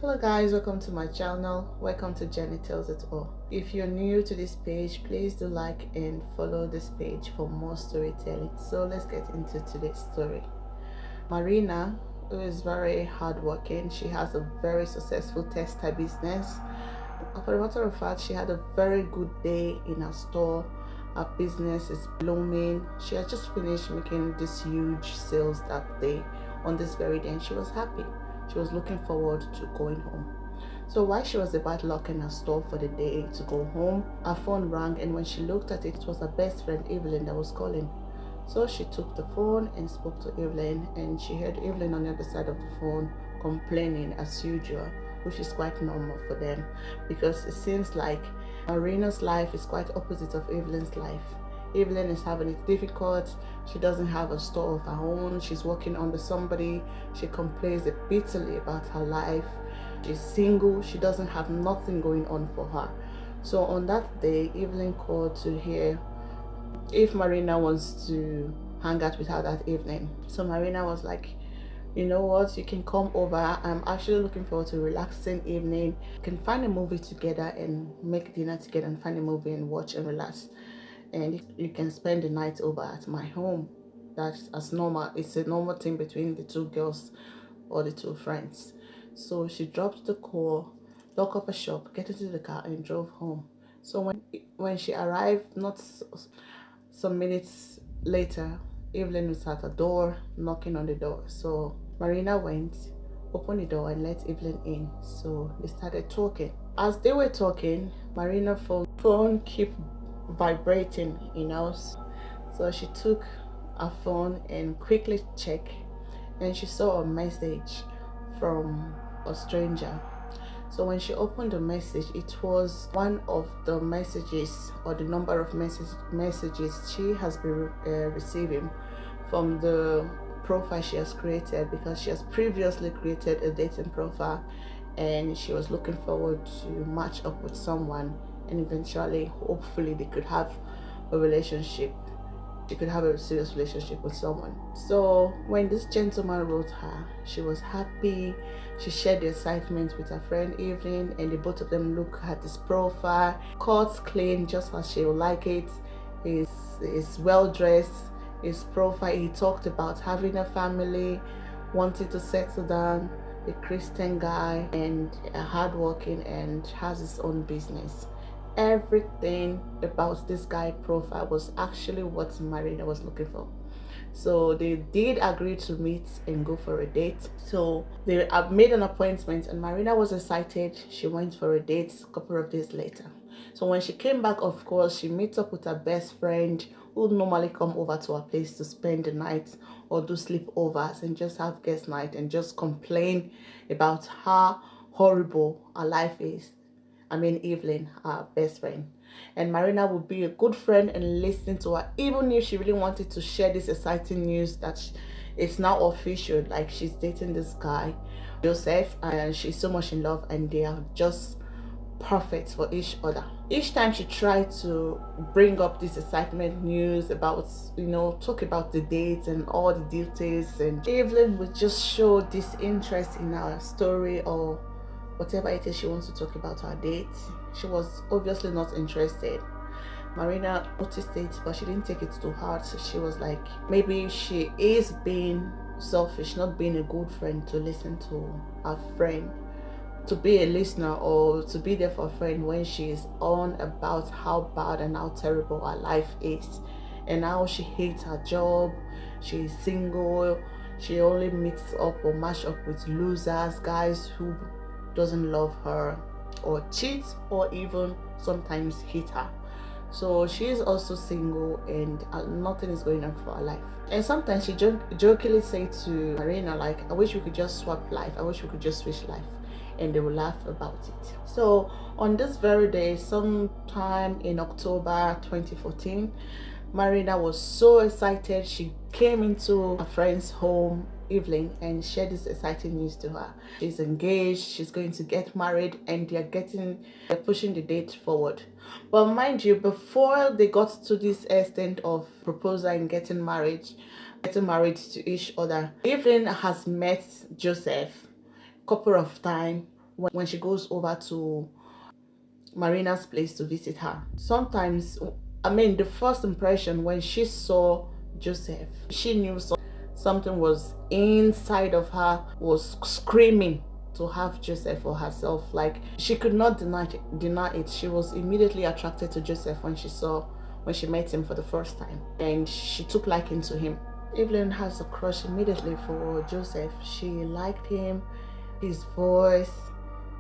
Hello guys, welcome to my channel. Welcome to Jenny Tells It All. If you're new to this page, please do like and follow this page for more storytelling. So let's get into today's story. Marina, who is very hardworking, she has a very successful textile business. For the matter of fact, she had a very good day in her store. Her business is blooming. She had just finished making this huge sales that day on this very day, and she was happy. She was looking forward to going home. So while she was about locking her store for the day to go home, her phone rang, and when she looked at it, it was her best friend Evelyn that was calling. So she took the phone and spoke to Evelyn, and she heard Evelyn on the other side of the phone complaining as usual, which is quite normal for them because it seems like Marina's life is quite opposite of Evelyn's life. Evelyn is having it difficult. She doesn't have a store of her own. She's working under somebody. She complains bitterly about her life. She's single. She doesn't have nothing going on for her. So on that day, Evelyn called to hear if Marina wants to hang out with her that evening. So Marina was like, you know what, you can come over. I'm actually looking forward to a relaxing evening. You can find a movie together and make dinner together and find a movie and watch and relax. And you can spend the night over at my home. That's as normal. It's a normal thing between the two girls or the two friends. So she dropped the call, locked up a shop, get into the car and drove home. So when she arrived, not some minutes later, Evelyn was at the door, knocking on the door. So Marina went, opened the door and let Evelyn in. So they started talking. As they were talking, Marina's phone kept vibrating, so she took her phone and quickly checked, and she saw a message from a stranger. So when she opened the message, it was one of the messages or the number of messages she has been receiving from the profile she has created, because she has previously created a dating profile and she was looking forward to match up with someone, and eventually hopefully they could have a relationship. She could have a serious relationship with someone. So when this gentleman wrote her, she was happy. She shared the excitement with her friend Evelyn, and the both of them look at his profile, cut clean just as she would like it. He's well dressed. His profile, he talked about having a family, wanting to settle down, a Christian guy and a hardworking, and has his own business. Everything about this guy profile was actually what Marina was looking for. So they did agree to meet and go for a date. So they made an appointment, and Marina was excited. She went for a date a couple of days later. So when she came back, of course, she meets up with her best friend, who would normally come over to her place to spend the night or do sleepovers and just have guest night and just complain about how horrible her life is. Evelyn, her best friend. And Marina would be a good friend and listen to her, even if she really wanted to share this exciting news that it's now official, like she's dating this guy, Joseph, and she's so much in love and they are just perfect for each other. Each time she tried to bring up this excitement news about, talk about the dates and all the details, and Evelyn would just show this interest in our story or whatever it is she wants to talk about her date. She was obviously not interested. Marina noticed it, but she didn't take it too hard. So she was like, maybe she is being selfish, not being a good friend to listen to her friend, to be a listener or to be there for a friend when she is on about how bad and how terrible her life is and how she hates her job. She is single. She only meets up or match up with losers, guys who doesn't love her or cheat or even sometimes hit her. So she is also single and nothing is going on for her life. And sometimes she jokingly say to Marina, like, I wish we could just swap life, I wish we could just switch life, and they will laugh about it. So on this very day, sometime in October 2014, Marina was so excited. She came into a friend's home, Evelyn, and shared this exciting news to her. She's engaged, she's going to get married, and they're pushing the date forward. But mind you, before they got to this extent of proposal and getting married to each other, Evelyn has met Joseph couple of times when she goes over to Marina's place to visit her. Sometimes, I mean, the first impression when she saw Joseph, she knew something was inside of her, was screaming to have Joseph for herself. Like, she could not deny it. She was immediately attracted to Joseph when she met him for the first time, and she took liking to him. Evelyn has a crush immediately for Joseph. She liked him, his voice,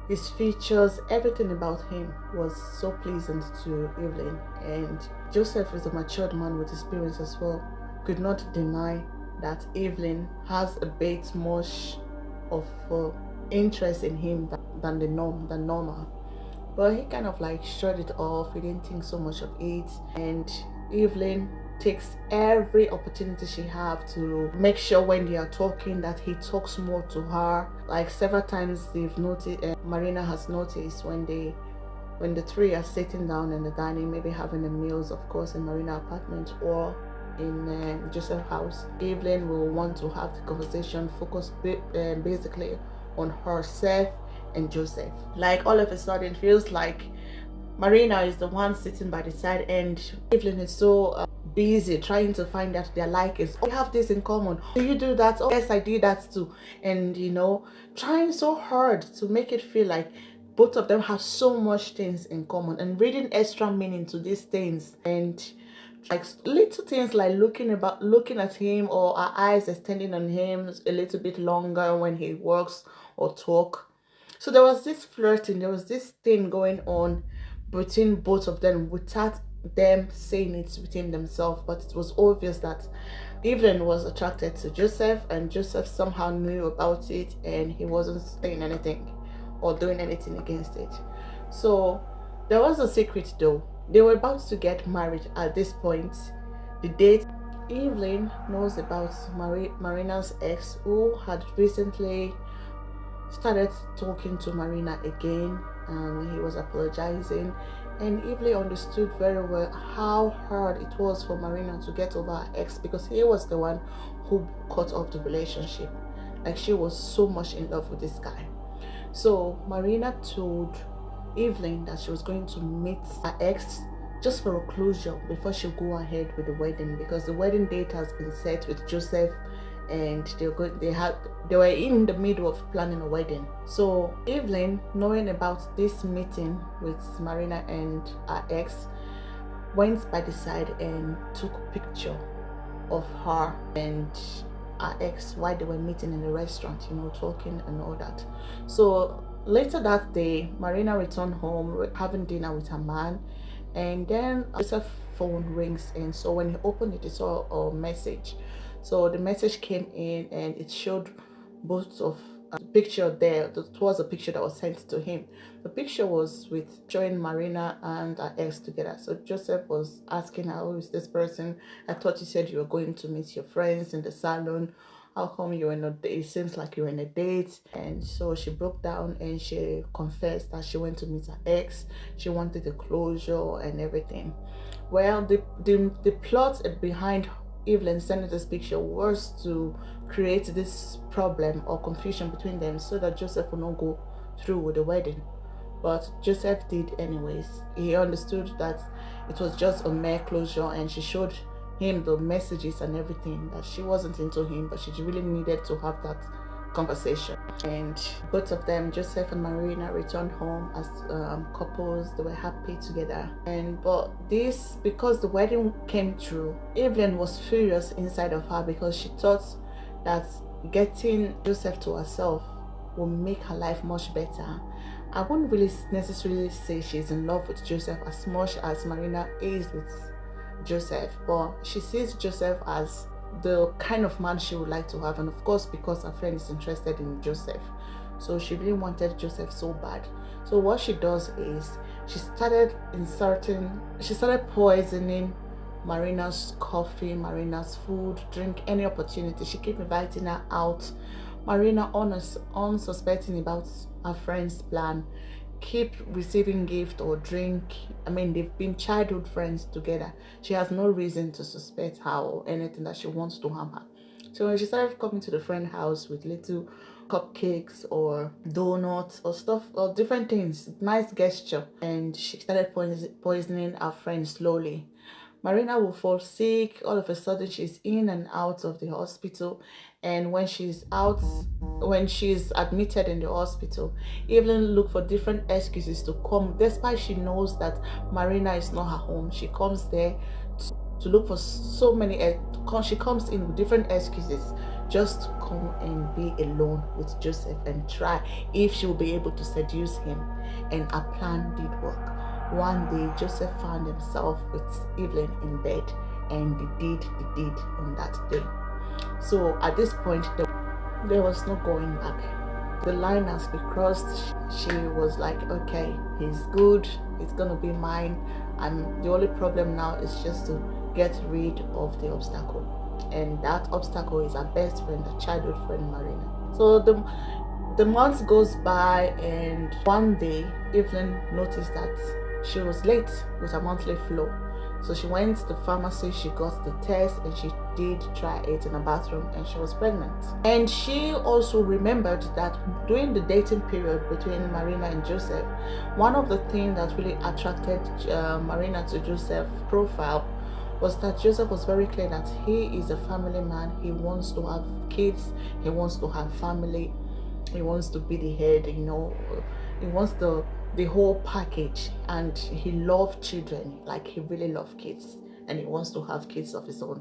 his features, everything about him was so pleasant to Evelyn. And Joseph is a matured man with experience as well. Could not deny that Evelyn has a bit much of interest in him than normal. But he kind of like shut it off. He didn't think so much of it. And Evelyn takes every opportunity she have to make sure when they are talking that he talks more to her. Like several times they've noticed, Marina has noticed when the three are sitting down in the dining, maybe having a meals, of course, in Marina apartment or in Joseph's house, Evelyn will want to have the conversation focus basically on herself and Joseph. Like all of a sudden, it feels like Marina is the one sitting by the side, and Evelyn is so busy trying to find out their likes. Oh, we have this in common. Do you do that? Oh, yes, I do that too. And trying so hard to make it feel like both of them have so much things in common, and reading extra meaning to these things, and like little things like looking at him, or our eyes extending on him a little bit longer when he works or talk. So there was this flirting, there was this thing going on between both of them without them saying it within themselves. But it was obvious that Evelyn was attracted to Joseph, and Joseph somehow knew about it, and he wasn't saying anything or doing anything against it. So there was a secret though. They were about to get married at this point. The date, Evelyn knows about Marina's ex, who had recently started talking to Marina again, and he was apologizing. And Evelyn understood very well how hard it was for Marina to get over her ex, because he was the one who cut off the relationship. Like, she was so much in love with this guy. So Marina told Evelyn that she was going to meet her ex just for a closure before she go ahead with the wedding, because the wedding date has been set with Joseph, and they were in the middle of planning a wedding. So Evelyn, knowing about this meeting with Marina and her ex, went by the side and took a picture of her and her ex while they were meeting in the restaurant, talking and all that. So later that day, Marina returned home having dinner with her man, and then Joseph's phone rings, and so when he opened it, he saw a message. So the message came in, and it showed both of the picture there. It was a picture that was sent to him. The picture was with showing Marina and her ex together. So Joseph was asking her, who is this person? I thought you said you were going to meet your friends in the salon. How come you were in a date? It seems like you were in a date. And so she broke down and she confessed that she went to meet her ex. She wanted a closure and everything. Well, the plot behind Evelyn sending this picture was to create this problem or confusion between them, so that Joseph would not go through with the wedding. But Joseph did anyways. He understood that it was just a mere closure, and she showed him the messages and everything, that she wasn't into him, but she really needed to have that conversation. And both of them, Joseph and Marina, returned home as couples. They were happy together. But this, because the wedding came through, Evelyn was furious inside of her, because she thought that getting Joseph to herself will make her life much better. I wouldn't really necessarily say she's in love with Joseph as much as Marina is with Joseph, but she sees Joseph as the kind of man she would like to have, and of course because her friend is interested in Joseph, so she really wanted Joseph so bad. So what she does is she started poisoning Marina's coffee, Marina's food, drink, any opportunity. She kept inviting her out. Marina, unsuspecting about her friend's plan, keep receiving gift or drink. I mean, they've been childhood friends together. She has no reason to suspect her or anything that she wants to harm her. So when she started coming to the friend house with little cupcakes or donuts or stuff or different things. Nice gesture. And she started poisoning our friend slowly. Marina will fall sick. All of a sudden, she's in and out of the hospital. And when she's admitted in the hospital, Evelyn look for different excuses to come, despite she knows that Marina is not her home. She comes there to look for so many. She comes in with different excuses just to come and be alone with Joseph and try if she will be able to seduce him. And her plan did work. One day, Joseph found himself with Evelyn in bed, and they did the deed on that day. So at this point, there was no going back. The line has been crossed. She was like, okay, he's good, it's gonna be mine, and the only problem now is just to get rid of the obstacle. And that obstacle is her best friend, her childhood friend, Marina. So the months goes by, and one day Evelyn noticed that she was late with her monthly flow. So she went to the pharmacy, she got the test, and she did try it in a bathroom, and she was pregnant. And she also remembered that during the dating period between Marina and Joseph, one of the things that really attracted Marina to Joseph's profile was that Joseph was very clear that he is a family man. He wants to have kids, he wants to have family, he wants to be the head, he wants the whole package, and he loved children, like he really loved kids, and he wants to have kids of his own.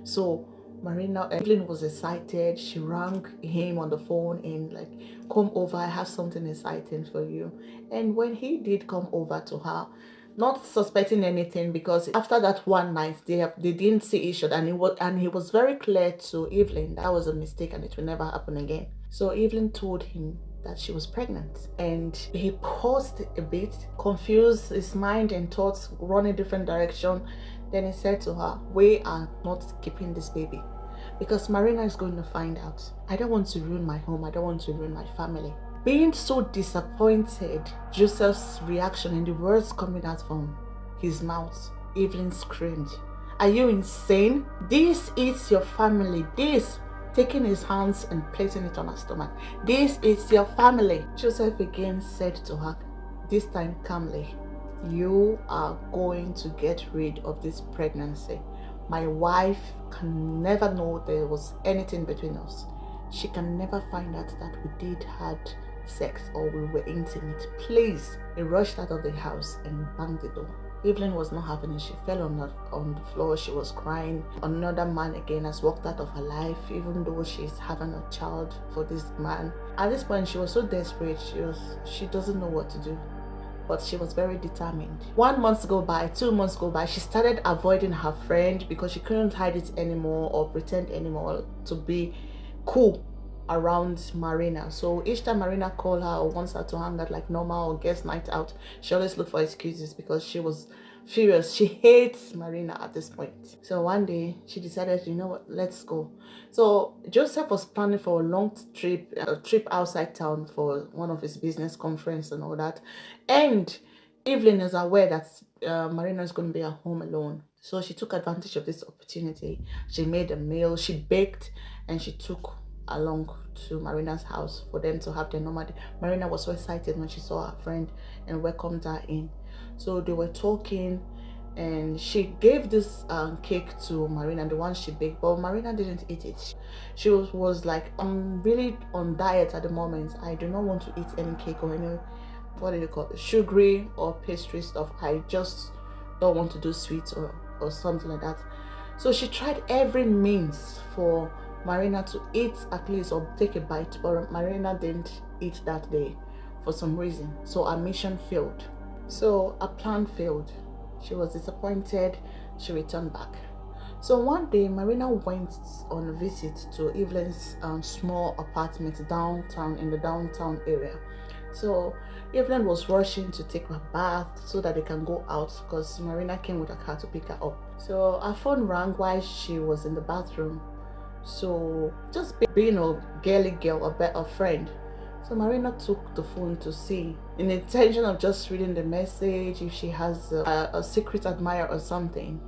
So Evelyn was excited. She rang him on the phone and like, come over, I have something exciting for you. And when he did come over to her, not suspecting anything, because after that one night they didn't see each other, and he was very clear to Evelyn that was a mistake and it will never happen again. So Evelyn told him that she was pregnant, and he paused a bit, confused, his mind and thoughts run a different direction. Then he said to her, we are not keeping this baby because Marina is going to find out. I don't want to ruin my home, I don't want to ruin my family. Being so disappointed, Joseph's reaction and the words coming out from his mouth, Evelyn screamed, are you insane? This is your family. This, taking his hands and placing it on her stomach, this is your family. Joseph again said to her, this time calmly, you are going to get rid of this pregnancy. My wife can never know there was anything between us. She can never find out that we did had sex or we were intimate. Please. He rushed out of the house and banged the door. Evelyn was not having it. She fell on the floor. She was crying. Another man again has walked out of her life, even though she's having a child for this man. At this point, she was so desperate. She doesn't know what to do, but she was very determined. 1 month go by, 2 months go by. She started avoiding her friend because she couldn't hide it anymore or pretend anymore to be cool around Marina. So each time Marina called her or wants her to hang out like normal or guest night out, she always looked for excuses because she was furious. She hates Marina at this point. So one day she decided, you know what, let's go. So Joseph was planning for a long trip, a trip outside town for one of his business conference and all that. And Evelyn is aware that Marina is going to be at home alone. So she took advantage of this opportunity. She made a meal, she baked, and she took along to Marina's house for them to have their normal day. Marina was so excited when she saw her friend and welcomed her in. So they were talking, and she gave this cake to Marina, the one she baked, but Marina didn't eat it. She was like, I'm really on diet at the moment. I do not want to eat any cake or any, what do you call it, sugary or pastry stuff. I just don't want to do sweets or something like that. So she tried every means for Marina to eat at least or take a bite, but Marina didn't eat that day for some reason. So her mission failed. So her plan failed. She was disappointed. She returned back. So one day Marina went on a visit to Evelyn's small apartment downtown, in the downtown area. So Evelyn was rushing to take her bath so that they can go out because Marina came with a car to pick her up. So her phone rang while she was in the bathroom. So just being a girly girl, a better friend. So Marina took the phone to see, in the intention of just reading the message, if she has a secret admirer or something.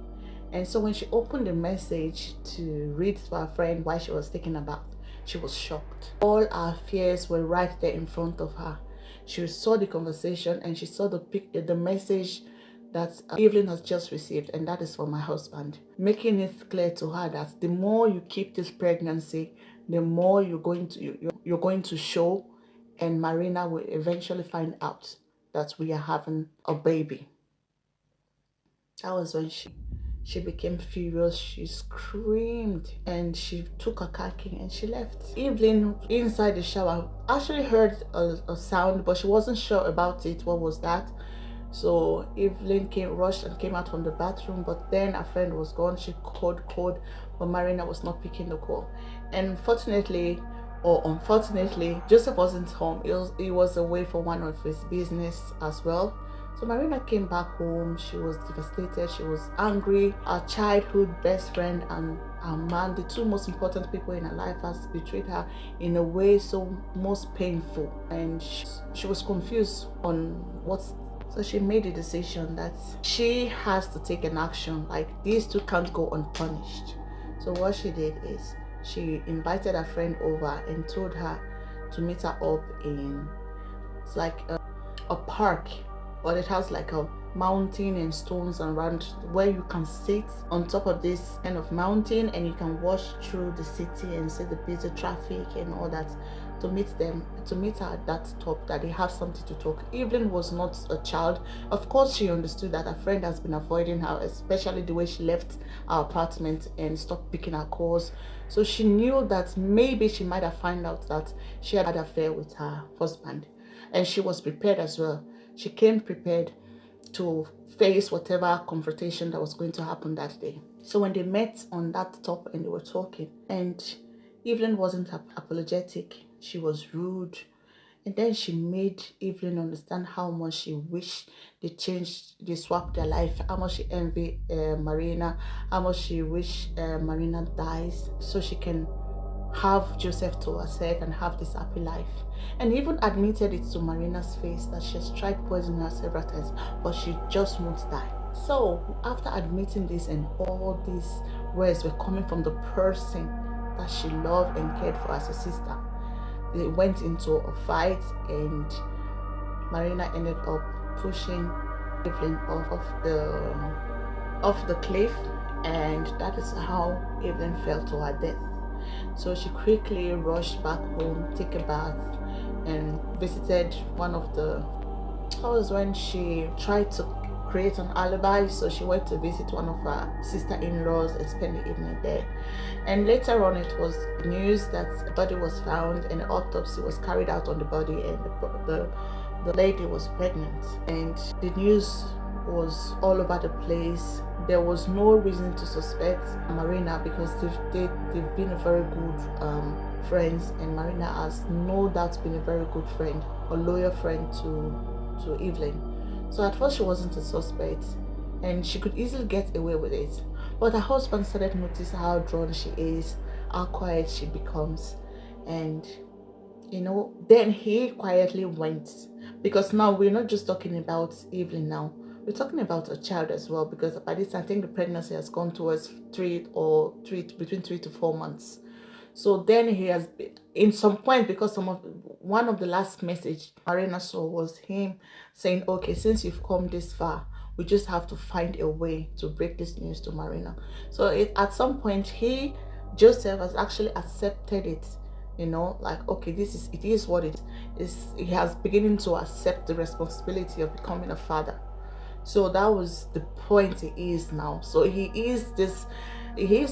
And so when she opened the message to read to her friend while she was taking a bath, she was shocked. All our fears were right there in front of her. She saw the conversation and she saw the message that Evelyn has just received, and that is for my husband, making it clear to her that the more you keep this pregnancy, the more you're going to show, and Marina will eventually find out that we are having a baby. That was when she became furious. She screamed and she took her car key and she left. Evelyn, inside the shower, actually heard a sound, but she wasn't sure about it. What was that? So Evelyn rushed and came out from the bathroom, but then her friend was gone. She called, but Marina was not picking the call. And fortunately or unfortunately, Joseph wasn't home. He was away for one of his business as well. So Marina came back home. She was devastated. She was angry. Her childhood best friend and her man, the two most important people in her life, has betrayed her in a way so most painful. And she was confused on so she made a decision that she has to take an action. Like, these two can't go unpunished. So what she did is she invited her friend over and told her to meet her up in, it's like a park, but it has like a mountain and stones around where you can sit on top of this kind of mountain and you can watch through the city and see the busy traffic and all that, to meet her at that top, that they have something to talk. Evelyn was not a child. Of course she understood that her friend has been avoiding her, especially the way she left our apartment and stopped picking her calls. So she knew that maybe she might have found out that she had an affair with her husband, and she was prepared as well. She came prepared to face whatever confrontation that was going to happen that day. So when they met on that top and they were talking, and Evelyn wasn't apologetic, she was rude, and then she made Evelyn understand how much she wished they swapped their life, how much she envied Marina, how much she wished Marina dies so she can have Joseph to herself and have this happy life. And even admitted it to Marina's face that she has tried poisoning her several times, but she just won't die. So after admitting this, and all these words were coming from the person that she loved and cared for as a sister, they went into a fight, and Marina ended up pushing Evelyn off the cliff, and that is how Evelyn fell to her death. So she quickly rushed back home, took a bath, and visited one of the... That was when she tried to create an alibi, so she went to visit one of her sister-in-laws and spend the evening there. And later on, it was news that the body was found and an autopsy was carried out on the body, and the lady was pregnant. And the news was all over the place. There was no reason to suspect Marina because they've been a very good friends, and Marina has no doubt been a very good friend, a loyal friend to Evelyn. So at first she wasn't a suspect and she could easily get away with it. But her husband started noticing how drawn she is, how quiet she becomes, and then he quietly went, because now we're not just talking about Evelyn now. We're talking about a child as well, because by this time I think the pregnancy has gone towards between 3 to 4 months. So then he has been, in some point, because one of the last message Marina saw was him saying, okay, since you've come this far, we just have to find a way to break this news to Marina. So at some point Joseph has actually accepted it, like, okay, it is what it is. He has beginning to accept the responsibility of becoming a father. So that was the point he is now. So he is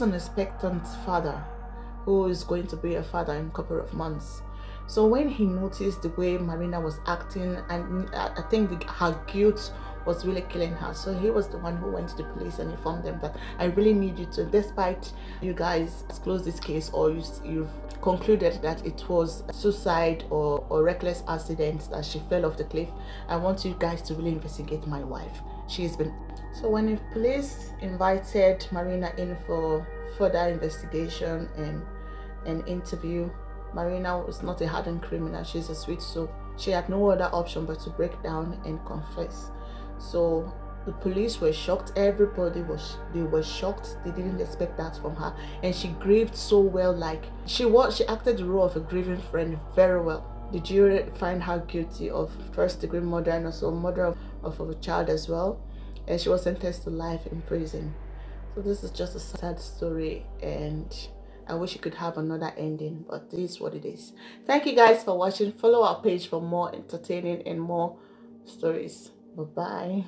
an expectant father who is going to be a father in a couple of months. So when he noticed the way Marina was acting, and I think her guilt was really killing her, so he was the one who went to the police and informed them that I really need you to, despite you guys close this case or you've concluded that it was suicide or reckless accident that she fell off the cliff, I want you guys to really investigate my wife. She's been... So when the police invited Marina in for further investigation and an interview, Marina was not a hardened criminal. She's a sweet soul. She had no other option but to break down and confess. So The police were shocked. Everybody were shocked. They didn't expect that from her, and she grieved so well. Like she acted the role of a grieving friend very well. The jury find her guilty of first-degree murder and also murder of a child as well, and she was sentenced to life in prison. So this is just a sad story, and I wish it could have another ending, but this is what it is. Thank you guys for watching. Follow our page for more entertaining and more stories. Bye bye.